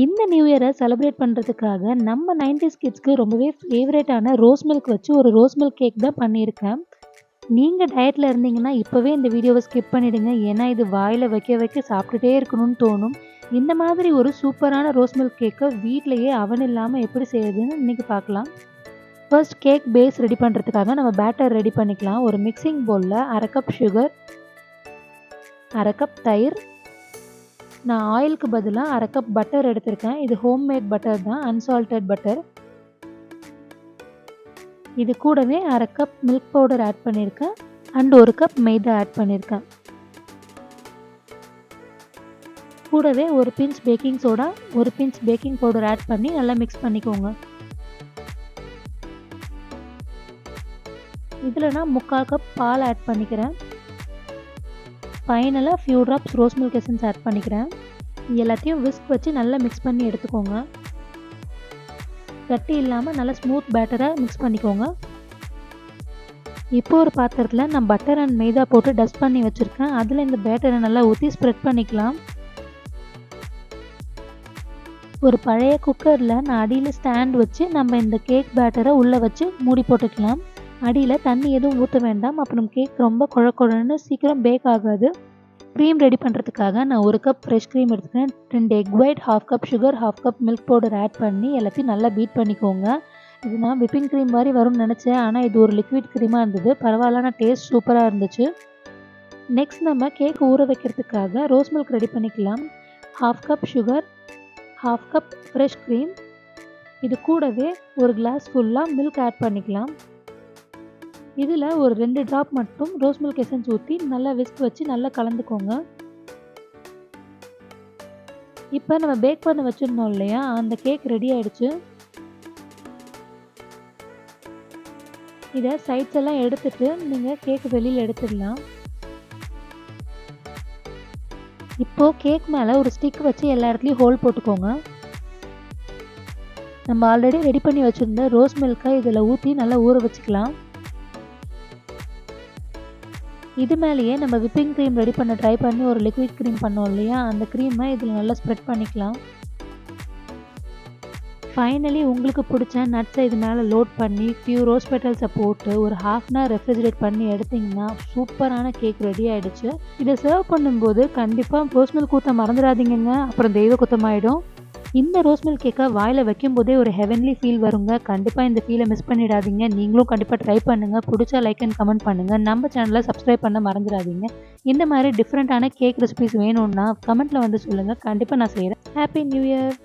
இந்த new இயரை celebrate பண்ணுறதுக்காக நம்ம 90s கிட்ஸ்க்கு ரொம்பவே ஃபேவரட்டான ரோஸ் மில்க் வச்சு ஒரு ரோஸ் மில்க் கேக் தான் பண்ணியிருக்கேன். நீங்கள் டயட்டில் இருந்தீங்கன்னா இப்போவே இந்த வீடியோவை ஸ்கிப் பண்ணிடுங்க. ஏன்னா இது வாயில் வைக்க வைக்க சாப்பிட்டுட்டே இருக்கணும்னு தோணும். இந்த மாதிரி ஒரு சூப்பரான ரோஸ் மில்க் கேக்கை வீட்டிலையே அவன் இல்லாமல் எப்படி செய்யறதுன்னு இன்றைக்கி பார்க்கலாம். ஃபர்ஸ்ட் கேக் பேஸ் ரெடி பண்ணுறதுக்காக நம்ம பேட்டர் ரெடி பண்ணிக்கலாம். ஒரு மிக்சிங் பவுலில் 1/2 கப் சுகர், 1/2 கப் தயிர், நான் ஆயிலுக்கு பதிலாக 1/2 கப் பட்டர் எடுத்திருக்கேன். இது ஹோம்மேட் பட்டர் தான், அன்சால்டட் பட்டர். இது கூடவே 1/2 கப் மில்க் பவுடர் ஆட் பண்ணியிருக்கேன் அண்ட் 1 கப் மைதா ஆட் பண்ணியிருக்கேன். கூடவே ஒரு பிஞ்ச் பேக்கிங் சோடா, ஒரு பிஞ்ச் பேக்கிங் பவுடர் ஆட் பண்ணி நல்லா மிக்ஸ் பண்ணிக்கோங்க. இதில் நான் 3/4 கப் பால் ஆட் பண்ணிக்கிறேன். ஃபைனலாக few drops rose milk essence add பண்ணிக்கிறேன். எல்லாத்தையும் விஸ்க் வச்சு நல்லா மிக்ஸ் பண்ணி எடுத்துக்கோங்க. கட்டி இல்லாமல் நல்லா ஸ்மூத் பேட்டராக மிக்ஸ் பண்ணிக்கோங்க. இப்போ ஒரு பாத்திரத்தில் நான் பட்டர் அண்ட் மைதா போட்டு டஸ்ட் பண்ணி வச்சுருக்கேன். அதில் இந்த பேட்டரை நல்லா ஊற்றி ஸ்ப்ரெட் பண்ணிக்கலாம். ஒரு பழைய குக்கரில் நான் அடியில் ஸ்டாண்ட் வச்சு நம்ம இந்த கேக் பேட்டரை உள்ளே வச்சு மூடி போட்டுக்கலாம். அடியில் தண்ணி எதுவும் ஊற்ற வேண்டாம், அப்புறம் கேக் ரொம்ப குழன்னு சீக்கிரம் பேக் ஆகாது. க்ரீம் ரெடி பண்ணுறதுக்காக நான் 1 கப் ஃப்ரெஷ் க்ரீம் எடுத்துக்கிறேன். 2 egg white, 1/2 cup sugar, 1/2 cup milk powder add பண்ணி எல்லாத்தையும் நல்லா பீட் பண்ணிக்கோங்க. இது நான் விப்பிங் க்ரீம் மாதிரி வரும்னு நினச்சேன், ஆனால் இது ஒரு லிக்விட் க்ரீமாக இருந்தது. பரவாயில்ல, ஆனால் டேஸ்ட் சூப்பராக இருந்துச்சு. நெக்ஸ்ட் நம்ம கேக் ஊற வைக்கிறதுக்காக ரோஸ் மில்க் ரெடி பண்ணிக்கலாம். 1/2 cup sugar, 1/2 cup fresh cream, இது கூடவே ஒரு கிளாஸ் ஃபுல்லாக மில்க் ஆட் பண்ணிக்கலாம். இதில் ஒரு 2 ட்ராப் மட்டும் ரோஸ் மில்க் எசன்ஸ் ஊற்றி நல்லா விஸ்க் வச்சு நல்லா கலந்துக்கோங்க. இப்போ நம்ம பேக் பண்ண வச்சுருந்தோம் இல்லையா, அந்த கேக் ரெடி ஆகிடுச்சு. இதை சைட்ஸ் எல்லாம் எடுத்துட்டு நீங்கள் கேக் வெளியில் எடுத்துடலாம். இப்போது கேக் மேலே ஒரு ஸ்டிக் வச்சு எல்லா இடத்துலையும் ஹோல் போட்டுக்கோங்க. நம்ம ஆல்ரெடி ரெடி பண்ணி வச்சுருந்த ரோஸ் மில்கை இதில் ஊற்றி நல்லா ஊற வச்சுக்கலாம். இது மேலேயே நம்ம விப்பிங் க்ரீம் ரெடி பண்ண ட்ரை பண்ணி ஒரு லிக்விட் க்ரீம் பண்ணோம் இல்லையா, அந்த க்ரீமை இதில் நல்லா ஸ்ப்ரெட் பண்ணிக்கலாம். ஃபைனலி உங்களுக்கு பிடிச்ச நட்ஸை இது மேலே லோட் பண்ணி ஃபியூ ரோஸ் பெட்டல்ஸை போட்டு ஒரு 1/2 அன் ஹவர் ரெஃப்ரிஜரேட் பண்ணி எடுத்திங்கன்னா சூப்பரான கேக் ரெடி ஆகிடுச்சு. இதை சர்வ் பண்ணும்போது கண்டிப்பாக ரோஸ் மில்க் ஊற்ற மறந்துடாதீங்க, அப்புறம் தெய்வ குத்தமாயிடும். இந்த ரோஸ் மில்க் கேக்கை வாயில் வைக்கும்போதே ஒரு ஹெவன்லி ஃபீல் வருங்க. கண்டிப்பாக இந்த ஃபீலை மிஸ் பண்ணிடாதீங்க. நீங்களும் கண்டிப்பாக ட்ரை பண்ணுங்கள். பிடிச்சா லைக் அண்ட் கமெண்ட் பண்ணுங்கள். நம்ம சேனலை சப்ஸ்கிரைப் பண்ண மறந்துடாதீங்க. இந்த மாதிரி டிஃப்ரெண்ட்டான கேக் ரெசிபிஸ் வேணும்னா கமெண்ட்டில் வந்து சொல்லுங்கள். கண்டிப்பாக நான் செய்கிறேன். Happy new year.